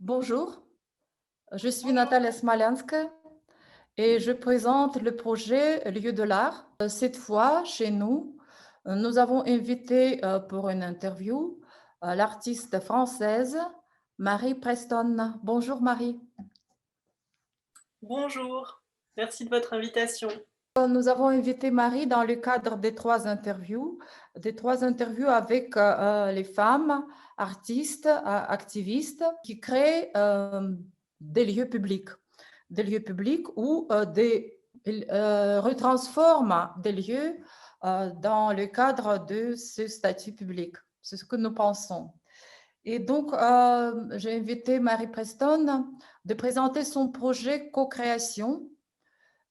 Bonjour, je suis Natalia Smalianska et je présente le projet Lieu de l'art. Cette fois, chez nous, nous avons invité pour une interview l'artiste française Marie Preston. Bonjour Marie. Bonjour, merci de votre invitation. Nous avons invité Marie dans le cadre des trois interviews avec les femmes artistes, activistes qui créent des lieux publics où ils retransforment des lieux dans le cadre de ce statut public. C'est ce que nous pensons. Et donc, j'ai invité Marie Preston de présenter son projet Co-création.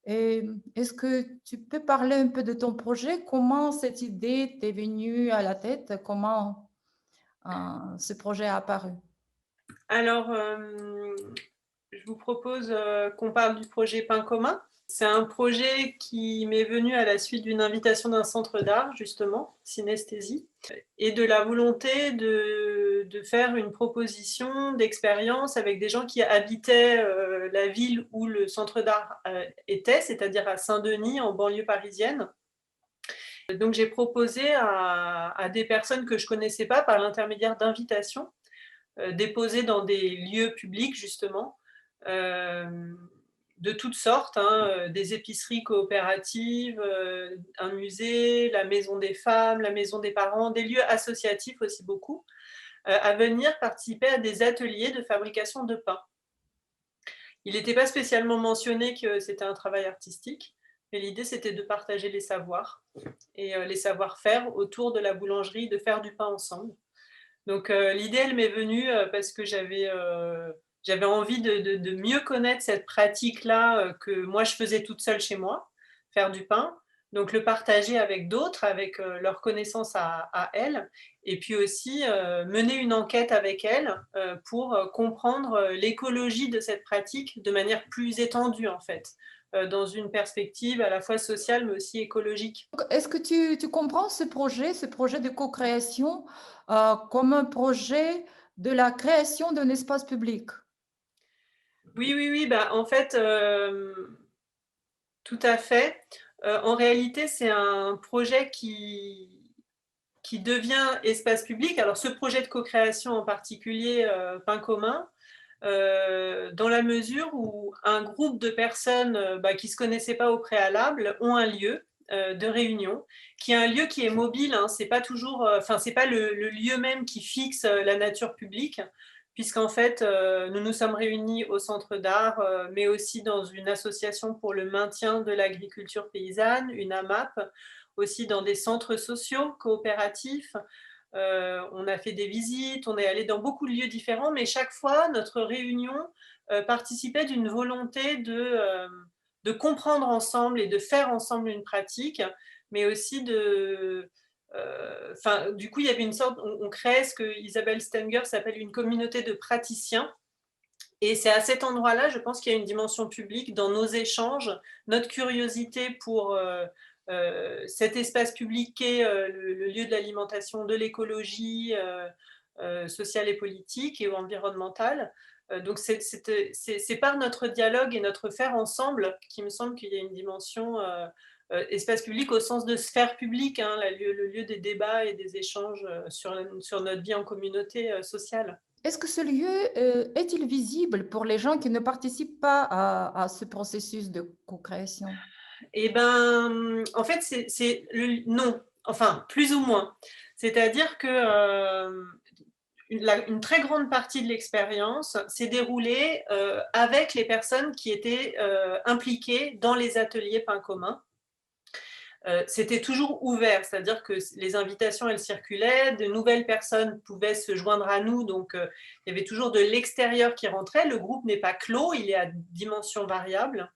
Et est-ce que tu peux parler un peu de ton projet? Comment cette idée t'est venue à la tête? Comment ce projet a apparu? Alors, je vous propose qu'on parle du projet Pain commun. C'est un projet qui m'est venu à la suite d'une invitation d'un centre d'art, justement, Synesthésie, et de la volonté de faire une proposition d'expérience avec des gens qui habitaient la ville où le centre d'art était, c'est-à-dire à Saint-Denis, en banlieue parisienne. Donc j'ai proposé à des personnes que je ne connaissais pas par l'intermédiaire d'invitations, déposées dans des lieux publics justement, de toutes sortes, hein, des épiceries coopératives, un musée, la maison des femmes, la maison des parents, des lieux associatifs aussi beaucoup, à venir participer à des ateliers de fabrication de pain. Il n'était pas spécialement mentionné que c'était un travail artistique, mais l'idée c'était de partager les savoirs et les savoir-faire autour de la boulangerie, de faire du pain ensemble. Donc l'idée, elle m'est venue parce que j'avais envie de mieux connaître cette pratique-là que moi je faisais toute seule chez moi, faire du pain. Donc le partager avec d'autres, avec leurs connaissances à elles, et puis aussi mener une enquête avec elles pour comprendre l'écologie de cette pratique de manière plus étendue en fait, dans une perspective à la fois sociale mais aussi écologique. Est-ce que tu comprends ce projet de co-création, comme un projet de la création d'un espace public? Oui, oui, oui, bah, en fait, tout à fait. En réalité, c'est un projet qui devient espace public. Alors ce projet de co-création en particulier, Pain commun, dans la mesure où un groupe de personnes, qui ne se connaissaient pas au préalable ont un lieu, de réunion, qui est un lieu qui est mobile, hein. C'est pas toujours, enfin, c'est pas le lieu même qui fixe, la nature publique, puisqu'en fait, nous nous sommes réunis au centre d'art, mais aussi dans une association pour le maintien de l'agriculture paysanne, une AMAP, aussi dans des centres sociaux coopératifs. On a fait des visites, on est allé dans beaucoup de lieux différents, mais chaque fois, notre réunion participait d'une volonté de comprendre ensemble et de faire ensemble une pratique, mais aussi du coup, il y avait une sorte, on créait ce que Isabelle Stenger s'appelle une communauté de praticiens. Et c'est à cet endroit-là, je pense qu'il y a une dimension publique dans nos échanges, notre curiosité pour cet espace public qu'est le lieu de l'alimentation, de l'écologie sociale et politique et environnementale. Donc c'est par notre dialogue et notre faire ensemble qu'il me semble qu'il y a une dimension espace public au sens de sphère publique, hein, le lieu des débats et des échanges sur notre vie en communauté sociale. Est-ce que ce lieu est-il visible pour les gens qui ne participent pas à ce processus de co-création? Et ben, en fait, non, enfin, plus ou moins. C'est-à-dire que une très grande partie de l'expérience s'est déroulée avec les personnes qui étaient impliquées dans les ateliers Pain commun. C'était toujours ouvert, c'est-à-dire que les invitations, elles circulaient, de nouvelles personnes pouvaient se joindre à nous, donc il y avait toujours de l'extérieur qui rentrait. Le groupe n'est pas clos, il est à dimension variable.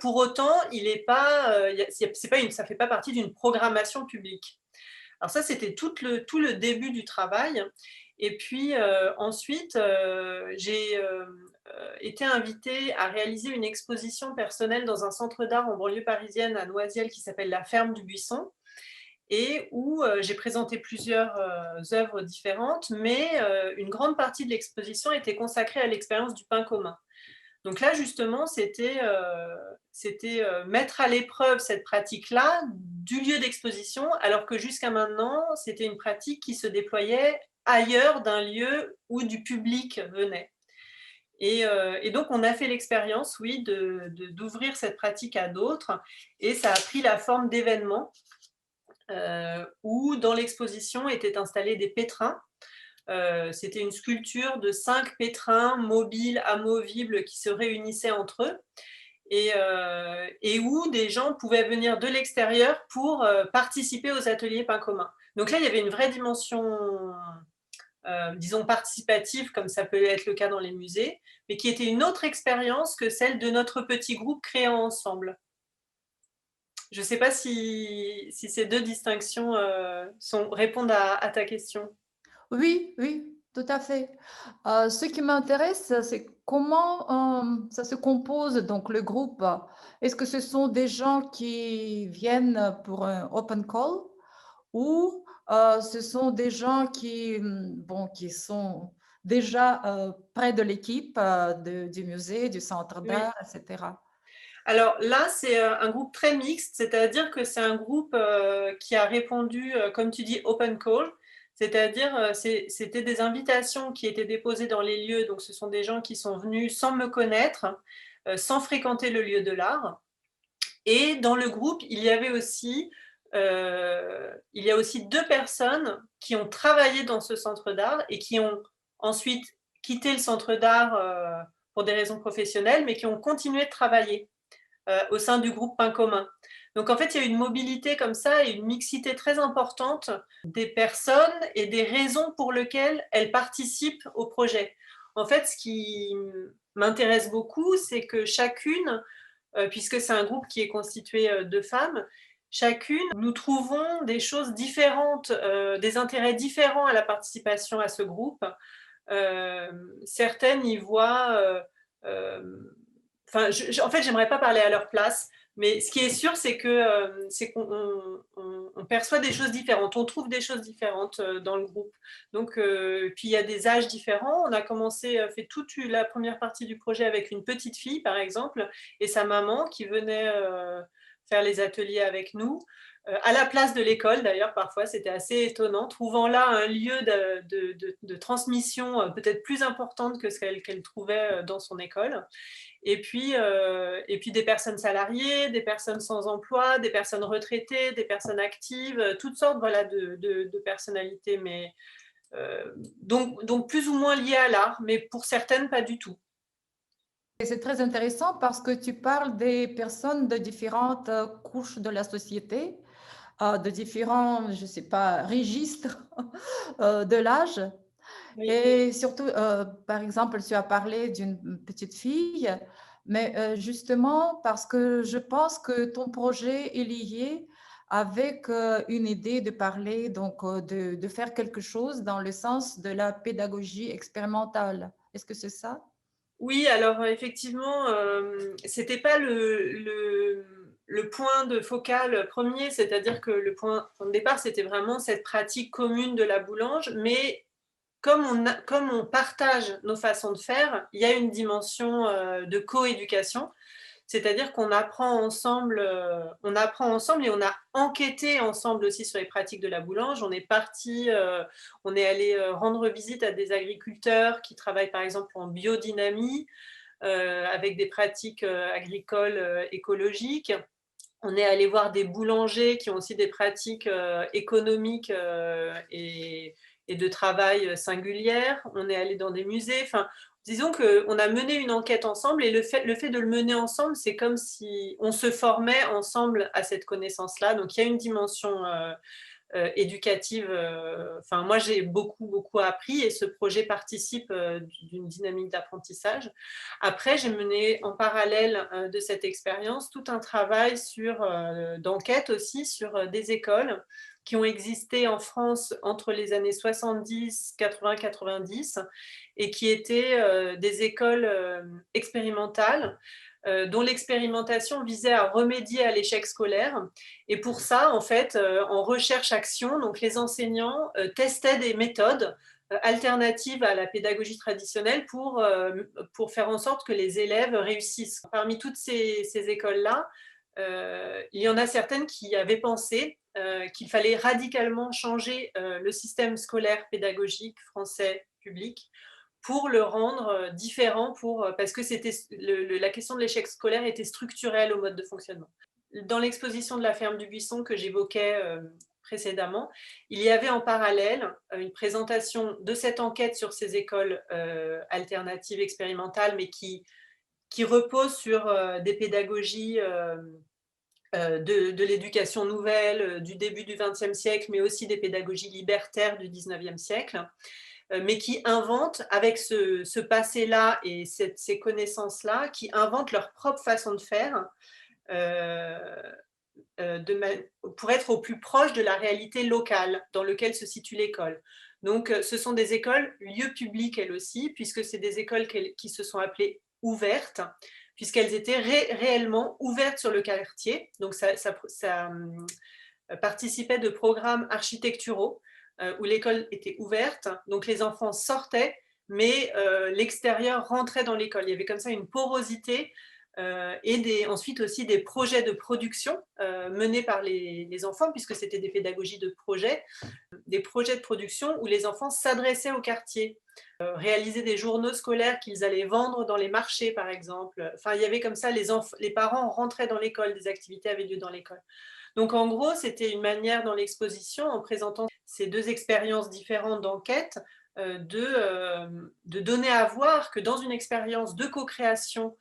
Pour autant, il est pas, c'est pas ça ne fait pas partie d'une programmation publique. Alors ça, c'était tout le début du travail. Et puis ensuite, j'ai été invitée à réaliser une exposition personnelle dans un centre d'art en banlieue parisienne à Noisiel qui s'appelle la Ferme du Buisson. et où j'ai présenté plusieurs œuvres différentes, mais une grande partie de l'exposition était consacrée à l'expérience du pain commun. Donc là, justement, c'était mettre à l'épreuve cette pratique-là du lieu d'exposition, alors que jusqu'à maintenant, c'était une pratique qui se déployait ailleurs d'un lieu où du public venait. Et donc, on a fait l'expérience, oui, d'ouvrir cette pratique à d'autres, et ça a pris la forme d'événements où, dans l'exposition, étaient installés des pétrins. C'était une sculpture de 5 pétrins mobiles, amovibles, qui se réunissaient entre eux, et où des gens pouvaient venir de l'extérieur pour participer aux ateliers pain commun. Donc là, il y avait une vraie dimension, disons, participative, comme ça peut être le cas dans les musées, mais qui était une autre expérience que celle de notre petit groupe créant ensemble. Je ne sais pas si ces deux distinctions répondent à ta question. Oui, oui, tout à fait. Ce qui m'intéresse, c'est comment ça se compose, donc le groupe. Est-ce que ce sont des gens qui viennent pour un open call ou ce sont des gens qui, bon, qui sont déjà près de l'équipe du musée, du centre Oui. d'art, etc. Alors là, c'est un groupe très mixte, c'est-à-dire que c'est un groupe qui a répondu, comme tu dis, open call, c'est-à-dire c'était des invitations qui étaient déposées dans les lieux, donc ce sont des gens qui sont venus sans me connaître, sans fréquenter le lieu de l'art. Et dans le groupe, il y a aussi 2 personnes qui ont travaillé dans ce centre d'art et qui ont ensuite quitté le centre d'art pour des raisons professionnelles, mais qui ont continué de travailler au sein du groupe Pain commun. Donc en fait, il y a une mobilité comme ça et une mixité très importante des personnes et des raisons pour lesquelles elles participent au projet. En fait, ce qui m'intéresse beaucoup, c'est que chacune, puisque c'est un groupe qui est constitué de femmes, chacune, nous trouvons des choses différentes, des intérêts différents à la participation à ce groupe. Certaines y voient enfin, en fait, j'aimerais pas parler à leur place, mais ce qui est sûr, c'est qu'on on perçoit des choses différentes, on trouve des choses différentes dans le groupe. Donc, puis il y a des âges différents. On a commencé, fait toute la première partie du projet avec une petite fille, par exemple, et sa maman qui venait faire les ateliers avec nous. À la place de l'école, d'ailleurs, parfois, c'était assez étonnant, trouvant là un lieu de transmission peut-être plus importante que ce qu'elle trouvait dans son école. Et puis des personnes salariées, des personnes sans emploi, des personnes retraitées, des personnes actives, toutes sortes, voilà, de personnalités, mais donc plus ou moins liées à l'art, mais pour certaines pas du tout. Et c'est très intéressant parce que tu parles des personnes de différentes couches de la société, de différents, je ne sais pas, registres de l'âge. Oui. Et surtout, par exemple, tu as parlé d'une petite fille, mais justement parce que je pense que ton projet est lié avec une idée de parler, donc de faire quelque chose dans le sens de la pédagogie expérimentale. Est-ce que c'est ça? Oui, alors effectivement, c'était pas le point de focal premier, c'est-à-dire que le point de départ, c'était vraiment cette pratique commune de la boulange, mais comme on partage nos façons de faire, il y a une dimension de coéducation, c'est-à-dire on apprend ensemble et on a enquêté ensemble aussi sur les pratiques de la boulange. On est parti, on est allé rendre visite à des agriculteurs qui travaillent par exemple en biodynamie, avec des pratiques agricoles écologiques. On est allé voir des boulangers qui ont aussi des pratiques économiques et de travail singulières. On est allé dans des musées. Enfin, disons qu'on a mené une enquête ensemble et le fait de le mener ensemble, c'est comme si on se formait ensemble à cette connaissance-là. Donc, il y a une dimension éducative. Enfin, moi, j'ai beaucoup, beaucoup appris et ce projet participe d'une dynamique d'apprentissage. Après, j'ai mené en parallèle de cette expérience tout un travail d'enquête aussi sur des écoles qui ont existé en France entre les années 70, 80, 90 et qui étaient des écoles expérimentales dont l'expérimentation visait à remédier à l'échec scolaire. Et pour ça, en fait, en recherche-action, donc les enseignants testaient des méthodes alternatives à la pédagogie traditionnelle pour faire en sorte que les élèves réussissent. Parmi toutes ces écoles-là, il y en a certaines qui avaient pensé qu'il fallait radicalement changer le système scolaire pédagogique français public pour le rendre différent, parce que la question de l'échec scolaire était structurelle au mode de fonctionnement. Dans l'exposition de la ferme du Buisson que j'évoquais précédemment, il y avait en parallèle une présentation de cette enquête sur ces écoles alternatives expérimentales, mais qui repose sur des pédagogies de l'éducation nouvelle du début du XXe siècle, mais aussi des pédagogies libertaires du XIXe siècle, mais qui inventent, avec ce passé-là et ces connaissances-là, qui inventent leur propre façon de faire pour être au plus proche de la réalité locale dans laquelle se situe l'école. Donc, ce sont des écoles, lieux publics elles aussi, puisque c'est des écoles qui se sont appelées ouvertes, puisqu'elles étaient réellement ouvertes sur le quartier. Donc, ça participait de programmes architecturaux où l'école était ouverte. Donc, les enfants sortaient, mais l'extérieur rentrait dans l'école. Il y avait comme ça une porosité et ensuite aussi des projets de production menés par les enfants, puisque c'était des pédagogies de projet, des projets de production où les enfants s'adressaient au quartier, réalisaient des journaux scolaires qu'ils allaient vendre dans les marchés, par exemple. Enfin, il y avait comme ça, les parents rentraient dans l'école, des activités avaient lieu dans l'école. Donc, en gros, c'était une manière dans l'exposition, en présentant ces deux expériences différentes d'enquête, de donner à voir que dans une expérience de co-création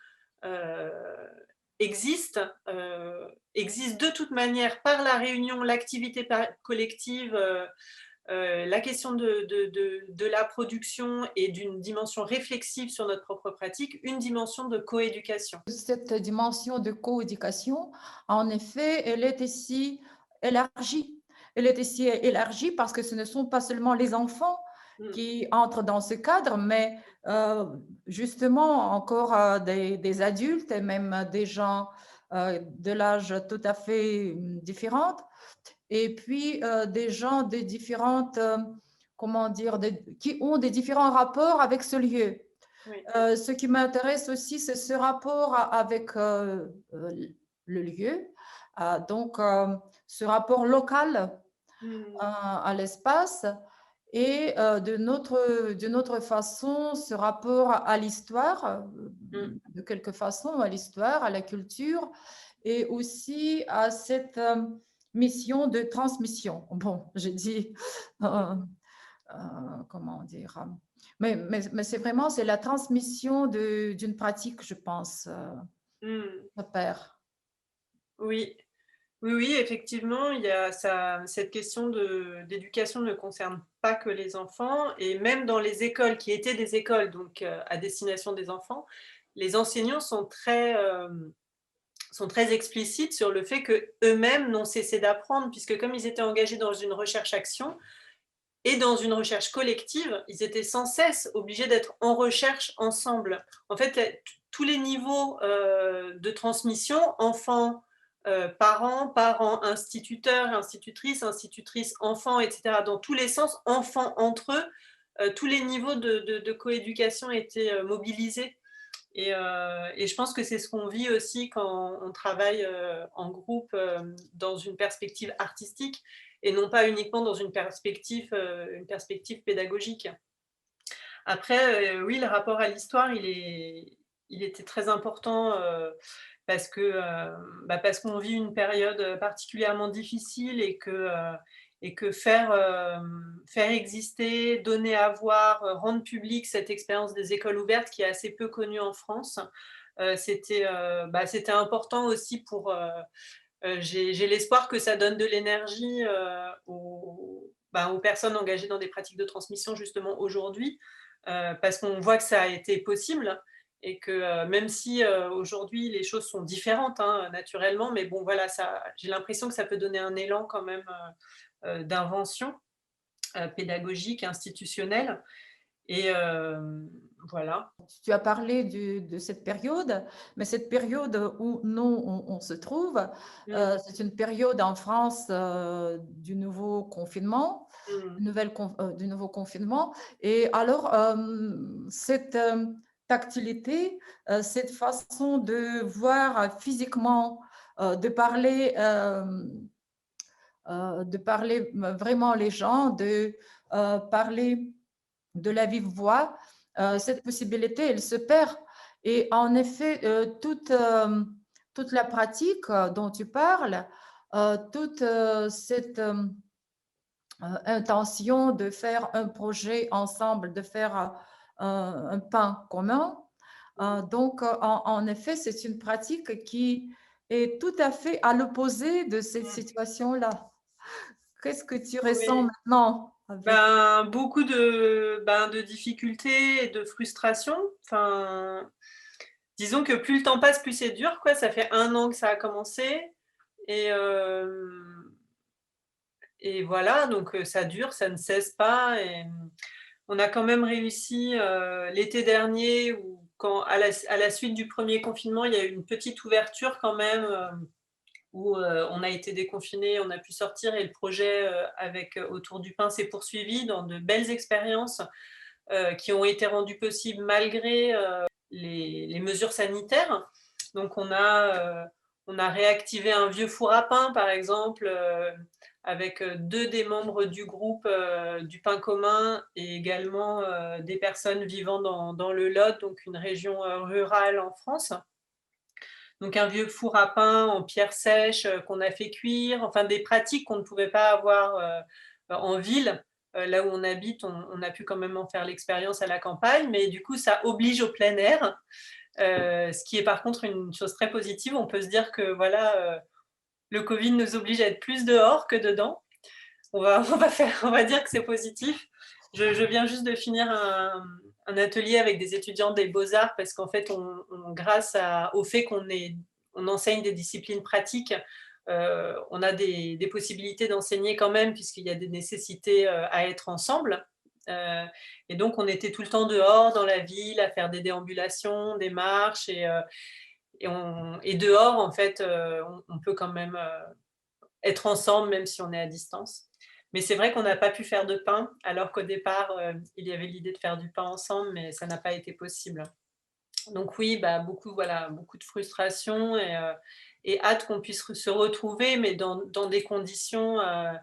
existe de toute manière par la réunion, l'activité collective, la question de la production et d'une dimension réflexive sur notre propre pratique, une dimension de coéducation. Cette dimension de coéducation, en effet, elle est ici élargie. Elle est ici élargie parce que ce ne sont pas seulement les enfants qui entrent dans ce cadre, mais justement encore des adultes et même des gens de l'âge tout à fait différent, et puis des gens de différentes, comment dire, qui ont des différents rapports avec ce lieu. Oui. Ce qui m'intéresse aussi, c'est ce rapport avec le lieu, donc ce rapport local à l'espace et d'une autre façon, ce rapport à l'histoire, de quelque façon, à l'histoire, à la culture et aussi à cette mission de transmission. Bon, j'ai dit, comment dire, mais c'est vraiment, c'est la transmission d'une pratique, je pense, de père. Oui. Oui, oui, effectivement, il y a cette question d'éducation ne concerne pas que les enfants, et même dans les écoles qui étaient des écoles donc à destination des enfants, les enseignants sont très explicites sur le fait qu'eux-mêmes n'ont cessé d'apprendre, puisque comme ils étaient engagés dans une recherche-action et dans une recherche collective, ils étaient sans cesse obligés d'être en recherche ensemble. En fait, tous les niveaux de transmission, enfants, parents, instituteurs, institutrices, enfants, etc., dans tous les sens, enfants entre eux, tous les niveaux de coéducation étaient mobilisés. Et je pense que c'est ce qu'on vit aussi quand on travaille en groupe dans une perspective artistique et non pas uniquement dans une perspective pédagogique. Après, oui, le rapport à l'histoire, il était très important parce qu'on vit une période particulièrement difficile et que faire exister, donner à voir, rendre public cette expérience des écoles ouvertes qui est assez peu connue en France, c'était important aussi pour... j'ai l'espoir que ça donne de l'énergie aux personnes engagées dans des pratiques de transmission justement aujourd'hui, parce qu'on voit que ça a été possible et que même si aujourd'hui les choses sont différentes naturellement, mais bon voilà, j'ai l'impression que ça peut donner un élan quand même d'invention pédagogique, institutionnelle. Et Voilà. Tu as parlé de cette période, mais cette période où nous, on se trouve, Mmh. c'est une période en France du nouveau confinement, Mmh. du nouveau confinement. Et alors, cette tactilité, cette façon de voir physiquement, de parler vraiment les gens, de parler de la vive voix, cette possibilité, elle se perd. Et en effet, toute la pratique dont tu parles, toute cette intention de faire un projet ensemble, de faire un pain commun, donc en effet, c'est une pratique qui est tout à fait à l'opposé de cette Mmh. situation-là. Qu'est-ce que tu ressens Oui. maintenant avec... Ben, beaucoup de difficultés et de frustration. Enfin, disons que plus le temps passe, plus c'est dur, quoi. Ça fait 1 an que ça a commencé et voilà, donc ça dure, ça ne cesse pas et on a quand même réussi, l'été dernier ou quand à la suite du premier confinement, il y a eu une petite ouverture quand même, où, on a été déconfinés, on a pu sortir et le projet, avec, autour du pain s'est poursuivi dans de belles expériences, qui ont été rendues possibles malgré, les mesures sanitaires. Donc on a réactivé un vieux four à pain, par exemple, avec, 2 des membres du groupe, du pain commun et également, des personnes vivant dans le Lot, donc une région, rurale en France. Donc un vieux four à pain en pierre sèche, qu'on a fait cuire, enfin des pratiques qu'on ne pouvait pas avoir, en ville. Là où on habite, on a pu quand même en faire l'expérience à la campagne, mais du coup ça oblige au plein air, ce qui est par contre une chose très positive. On peut se dire que voilà, le covid nous oblige à être plus dehors que dedans. On va dire que c'est positif. Je viens juste de finir un atelier avec des étudiants des beaux-arts parce qu'en fait grâce au fait on enseigne des disciplines pratiques, on a des possibilités d'enseigner quand même puisqu'il y a des nécessités, à être ensemble, heu et donc on était tout le temps dehors dans la ville à faire des déambulations, des marches et dehors en fait, on peut quand même, être ensemble même si on est à distance. Mais c'est vrai qu'on n'a pas pu faire de pain, alors qu'au départ, il y avait l'idée de faire du pain ensemble, mais ça n'a pas été possible. Donc oui, bah, beaucoup, voilà, beaucoup de frustration et hâte qu'on puisse se retrouver, mais dans des conditions,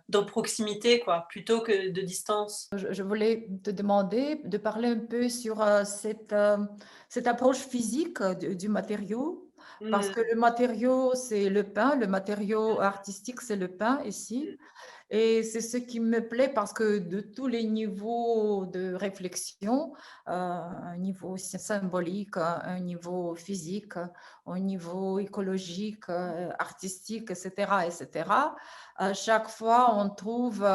de proximité quoi, plutôt que de distance. Je voulais te demander de parler un peu sur cette approche physique du matériau, parce que Mmh. le matériau, c'est le pain, le matériau artistique, c'est le pain Mmh. ici. Et c'est ce qui me plaît parce que de tous les niveaux de réflexion, un niveau symbolique, un niveau physique, un niveau écologique, artistique, etc., etc., à chaque fois, on trouve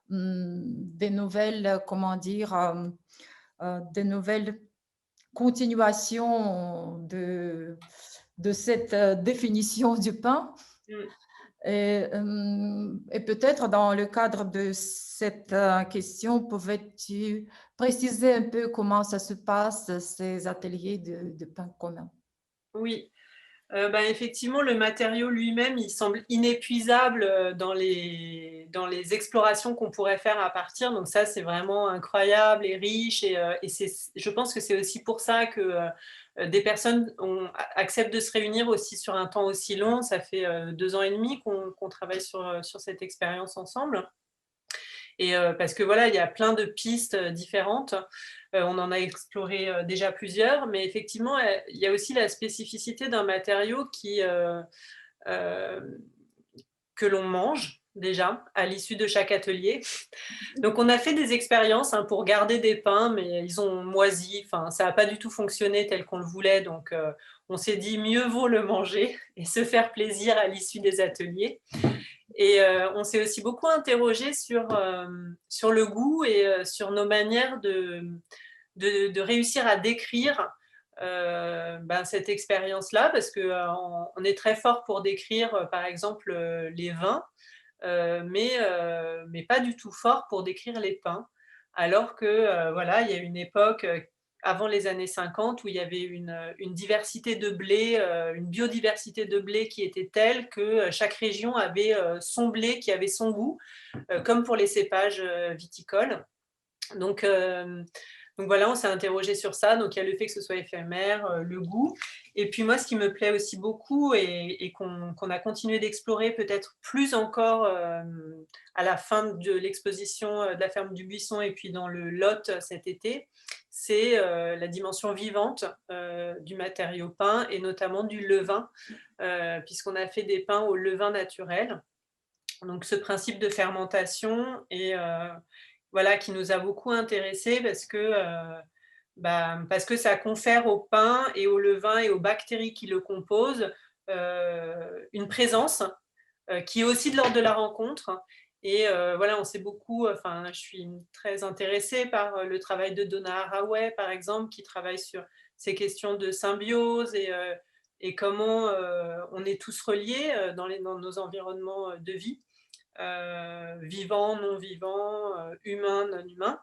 des nouvelles, comment dire, des nouvelles continuations de cette définition du pain. Mmh. Et peut-être dans le cadre de cette question, pouvais-tu préciser un peu comment ça se passe, ces ateliers de pain commun? Oui. Ben, effectivement, le matériau lui-même, il semble inépuisable, dans les explorations qu'on pourrait faire à partir. Donc ça, c'est vraiment incroyable et riche et je pense que c'est aussi pour ça que, des personnes acceptent de se réunir aussi sur un temps aussi long. Ça fait, 2 ans et demi qu'on travaille sur cette expérience ensemble et parce que voilà, il y a plein de pistes, différentes. On en a exploré, déjà plusieurs, mais effectivement, il y a aussi la spécificité d'un matériau heu, que l'on mange déjà à l'issue de chaque atelier. Donc on a fait des expériences, hein, pour garder des pains, mais ils ont moisi, enfin ça n'a pas du tout fonctionné tel qu'on le voulait, donc on s'est dit: «Mieux vaut le manger et se faire plaisir à l'issue des ateliers». Et on s'est aussi beaucoup interrogé sur le goût et sur nos manières de réussir à décrire, ben, cette expérience-là parce que, on est très fort pour décrire, par exemple, les vins, mais pas du tout fort pour décrire les pains. Alors que, voilà, il y a une époque, avant les années 50, où il y avait une diversité de blé, une biodiversité de blé qui était telle que chaque région avait son blé qui avait son goût, comme pour les cépages viticoles. Donc, donc voilà, on s'est interrogé sur ça. Donc il y a le fait que ce soit éphémère, le goût. Et puis moi, ce qui me plaît aussi beaucoup et qu'on a continué d'explorer peut-être plus encore à la fin de l'exposition de la ferme du Buisson et puis dans le Lot cet été, c'est la dimension vivante du matériau pain et notamment du levain, puisqu'on a fait des pains au levain naturel. Donc ce principe de fermentation et voilà, qui nous a beaucoup intéressés parce que ça confère au pain et au levain et aux bactéries qui le composent une présence qui est aussi de l'ordre de la rencontre. Et voilà, on s'est beaucoup, enfin, je suis très intéressée par le travail de Donna Haraway, par exemple, qui travaille sur ces questions de symbiose et comment on est tous reliés dans nos environnements de vie, vivants, non vivants, humains, non humains.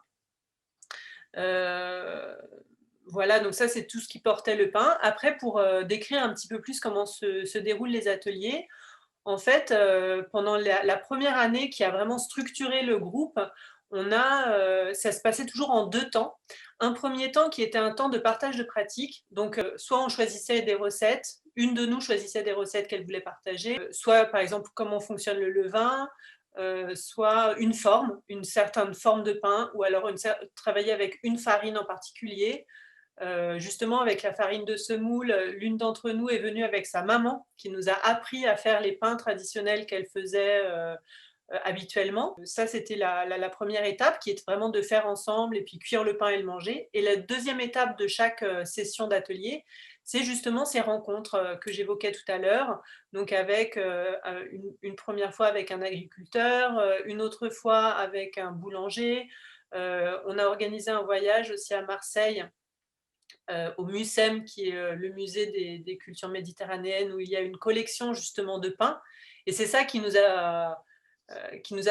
Voilà, donc ça, c'est tout ce qui portait le pain. Après, pour décrire un petit peu plus comment se déroulent les ateliers, en fait, pendant la première année qui a vraiment structuré le groupe, ça se passait toujours en 2 temps. Un premier temps qui était un temps de partage de pratiques. Donc, soit on choisissait des recettes, une de nous choisissait des recettes qu'elle voulait partager, soit par exemple comment fonctionne le levain, soit une certaine forme de pain, ou alors travailler avec une farine en particulier. Justement, avec la farine de semoule, l'une d'entre nous est venue avec sa maman qui nous a appris à faire les pains traditionnels qu'elle faisait habituellement. Ça, c'était la première étape, qui est vraiment de faire ensemble et puis cuire le pain et le manger. Et la deuxième étape de chaque session d'atelier, c'est justement ces rencontres que j'évoquais tout à l'heure. Donc avec une première fois avec un agriculteur, une autre fois avec un boulanger. On a organisé un voyage aussi à Marseille, au MUSEM, qui est le musée des cultures méditerranéennes, où il y a une collection justement de pain. Et c'est ça qui nous a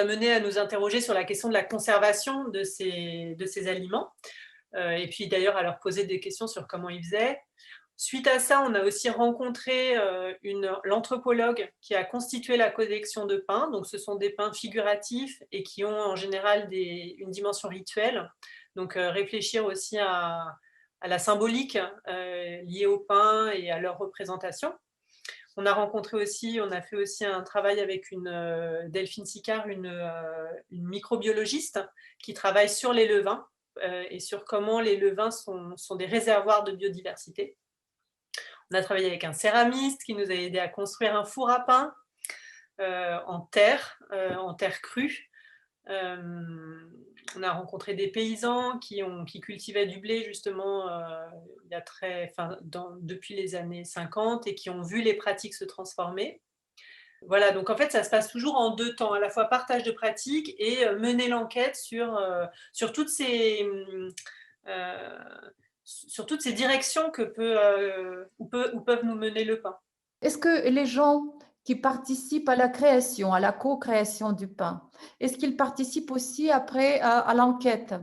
mené à nous interroger sur la question de la conservation de ces aliments. Et puis d'ailleurs à leur poser des questions sur comment ils faisaient. Suite à ça, on a aussi rencontré l'anthropologue qui a constitué la collection de pains. Donc ce sont des pains figuratifs et qui ont en général une dimension rituelle. Donc réfléchir aussi à la symbolique liée au pain et à leur représentation. On a fait aussi un travail avec Delphine Sicard, une microbiologiste qui travaille sur les levains et sur comment les levains sont des réservoirs de biodiversité. On a travaillé avec un céramiste qui nous a aidé à construire un four à pain en terre crue. On a rencontré des paysans qui cultivaient du blé justement depuis les années 50 et qui ont vu les pratiques se transformer. Voilà, donc en fait, ça se passe toujours en 2 temps, à la fois partage de pratiques et mener l'enquête sur toutes ces directions où peuvent nous mener le pain. Est-ce que les gens qui participent à la création, à la co-création du pain, est-ce qu'ils participent aussi après à l'enquête?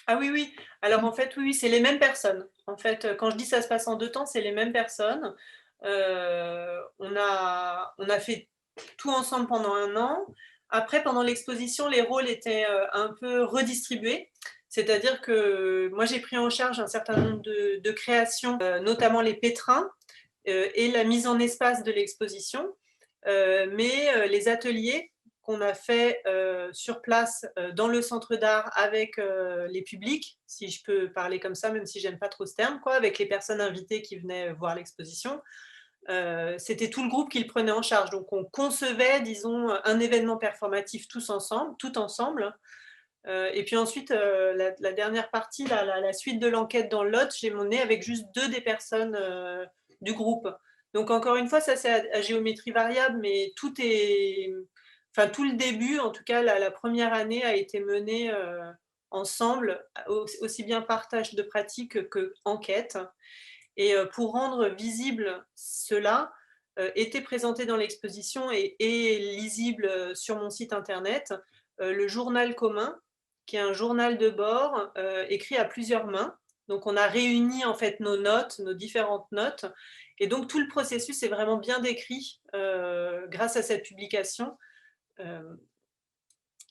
Ah oui, oui. Alors en fait, oui, c'est les mêmes personnes. En fait, quand je dis ça se passe en 2 temps, c'est les mêmes personnes. On a fait tout ensemble pendant 1 an. Après, pendant l'exposition, les rôles étaient un peu redistribués. C'est-à-dire que moi, j'ai pris en charge un certain nombre de créations, notamment les pétrins et la mise en espace de l'exposition. Mais les ateliers qu'on a fait sur place dans le centre d'art avec les publics, si je peux parler comme ça, même si j'aime pas trop ce terme, quoi, avec les personnes invitées qui venaient voir l'exposition, c'était tout le groupe qui le prenait en charge. Donc on concevait, disons, un événement performatif tout ensemble. Et puis ensuite, la dernière partie, la suite de l'enquête dans le Lot, j'ai mené avec juste 2 des personnes du groupe. Donc encore une fois, ça c'est à géométrie variable, mais tout le début, en tout cas la première année a été menée ensemble, aussi bien partage de pratiques que enquête. Et pour rendre visible cela, était présenté dans l'exposition et lisible sur mon site internet, le journal commun, qui est un journal de bord écrit à plusieurs mains, Donc, on a réuni en fait nos notes, nos différentes notes. Et donc, tout le processus est vraiment bien décrit grâce à cette publication euh,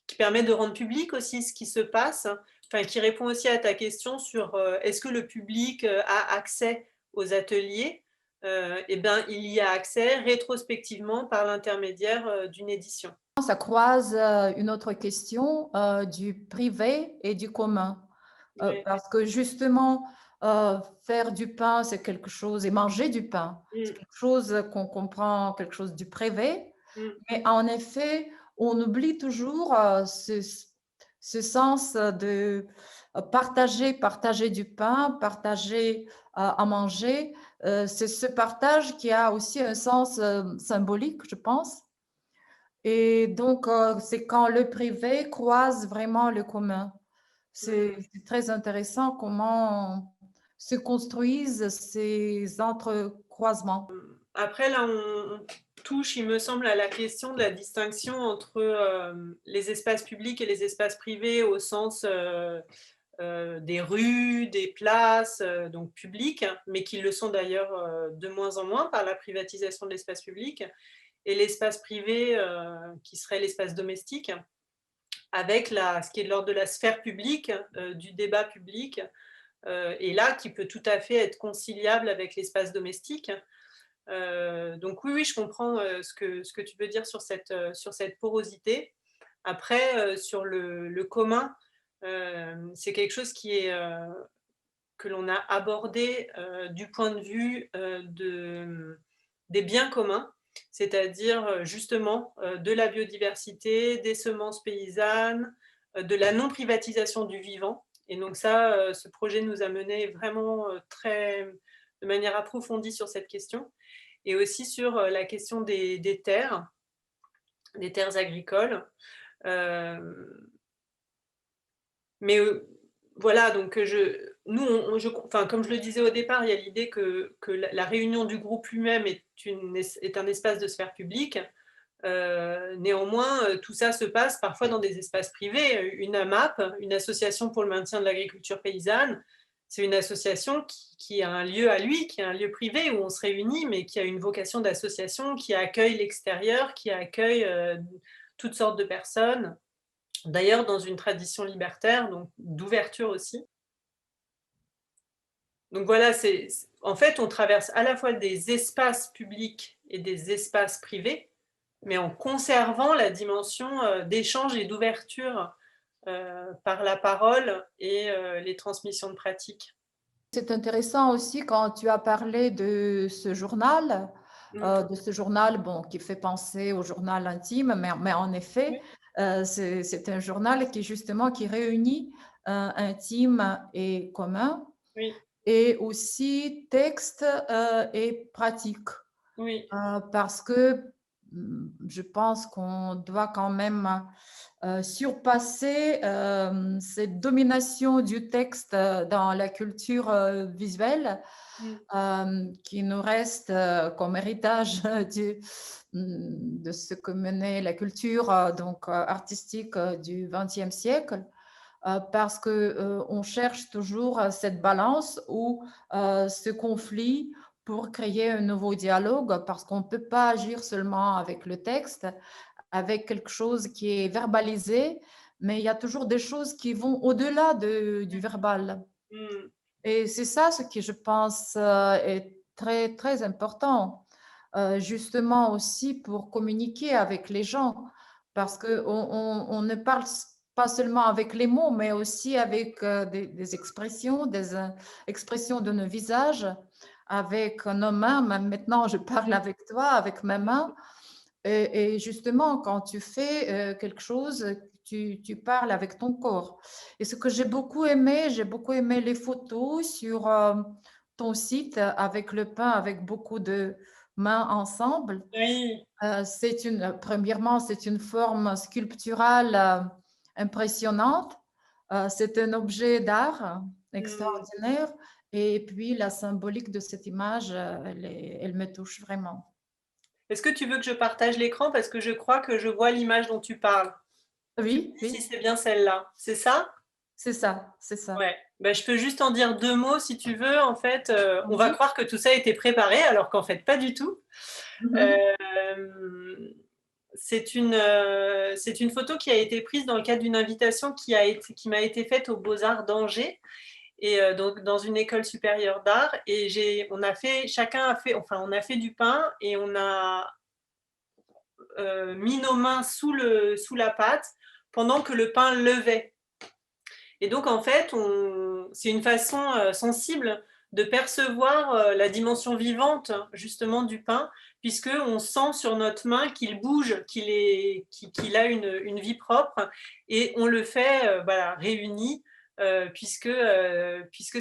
qui permet de rendre public aussi ce qui se passe, enfin, qui répond aussi à ta question sur est-ce que le public a accès aux ateliers. Eh bien, il y a accès rétrospectivement par l'intermédiaire d'une édition. Ça croise une autre question du privé et du commun. Ouais. Parce que justement, faire du pain, c'est quelque chose, et manger du pain, c'est quelque chose qu'on comprend, quelque chose du privé. Mais en effet, on oublie toujours ce sens de partager du pain, partager à manger. C'est ce partage qui a aussi un sens symbolique, je pense. Et donc, c'est quand le privé croise vraiment le commun. C'est très intéressant comment se construisent ces entrecroisements. Après, là, on touche, il me semble, à la question de la distinction entre les espaces publics et les espaces privés au sens des rues, des places, donc publiques, mais qui le sont d'ailleurs de moins en moins par la privatisation de l'espace public, et l'espace privé qui serait l'espace domestique, avec ce qui est de l'ordre de la sphère publique, du débat public, et là, qui peut tout à fait être conciliable avec l'espace domestique. Donc oui, je comprends ce que tu veux dire sur cette porosité. Après, sur le commun, c'est quelque chose que l'on a abordé du point de vue des biens communs, c'est-à-dire justement de la biodiversité, des semences paysannes, de la non-privatisation du vivant. Et donc ça, ce projet nous a mené vraiment de manière approfondie sur cette question, et aussi sur la question des terres agricoles. Mais voilà, donc comme je le disais au départ, il y a l'idée que la réunion du groupe lui-même est un espace de sphère publique. Néanmoins, tout ça se passe parfois dans des espaces privés. Une AMAP, une association pour le maintien de l'agriculture paysanne, c'est une association qui a un lieu à lui, qui a un lieu privé où on se réunit, mais qui a une vocation d'association, qui accueille l'extérieur, qui accueille toutes sortes de personnes. D'ailleurs, dans une tradition libertaire, donc d'ouverture aussi. Donc voilà, en fait, on traverse à la fois des espaces publics et des espaces privés, mais en conservant la dimension d'échange et d'ouverture par la parole et les transmissions de pratiques. C'est intéressant aussi quand tu as parlé de ce journal, bon, qui fait penser au journal intime, mais en effet, c'est un journal qui justement qui réunit intime et commun, Oui, et aussi texte et pratique. oui, Parce que je pense qu'on doit quand même surpasser cette domination du texte dans la culture visuelle qui nous reste comme héritage de ce que menait la culture artistique du XXe siècle. Parce qu'on cherche toujours cette balance ou ce conflit pour créer un nouveau dialogue, parce qu'on ne peut pas agir seulement avec le texte, avec quelque chose qui est verbalisé, mais il y a toujours des choses qui vont au-delà du verbal. Et c'est ça ce qui, je pense, est très, très important, justement aussi pour communiquer avec les gens, parce qu'on ne parle pas seulement avec les mots, mais aussi avec des expressions, expressions de nos visages, avec nos mains. Même maintenant, je parle avec toi, avec mes mains. Et justement, quand tu fais quelque chose, tu parles avec ton corps. Et ce que j'ai beaucoup aimé les photos sur ton site avec le pain, avec beaucoup de mains ensemble. oui. Premièrement, c'est une forme sculpturale impressionnante. C'est un objet d'art extraordinaire. Et puis, la symbolique de cette image, elle me touche vraiment. Est-ce que tu veux que je partage l'écran? Parce que je crois que je vois l'image dont tu parles. Tu me Oui, dis si oui, c'est bien celle-là. C'est ça? c'est ça, c'est ça. Ouais. Je peux juste en dire 2 mots si tu veux. En fait, on va Oui. croire que tout ça a été préparé alors qu'en fait pas du tout. Mhm. Hem, c'est une photo qui a été prise dans le cadre d'une invitation qui m'a été faite aux Beaux-Arts d'Angers et donc dans une école supérieure d'art et chacun a fait enfin on a fait du pain et on a, mis nos mains sous la pâte pendant que le pain levait. Et donc, en fait, c'est une façon sensible de percevoir la dimension vivante justement du pain, puisqu'on sent sur notre main qu'il bouge, qu'il a une vie propre, et on le fait voilà, réuni, puisque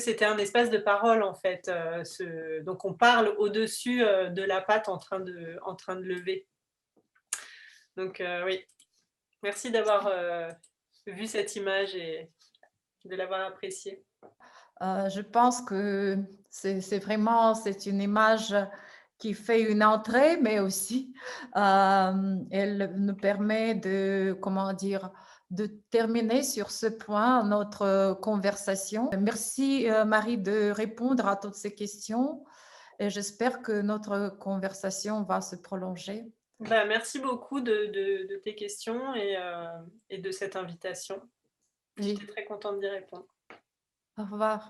c'était un espace de parole, en fait. Donc, on parle au-dessus de la pâte en train de lever. Donc, oui, merci d'avoir vu cette image et de l'avoir appréciée. Je pense que c'est une image qui fait une entrée, mais aussi elle nous permet de, comment dire, de terminer sur ce point notre conversation. Merci Marie de répondre à toutes ces questions et j'espère que notre conversation va se prolonger. Merci beaucoup de tes questions et de cette invitation. J'étais Oui, très contente d'y répondre. au revoir.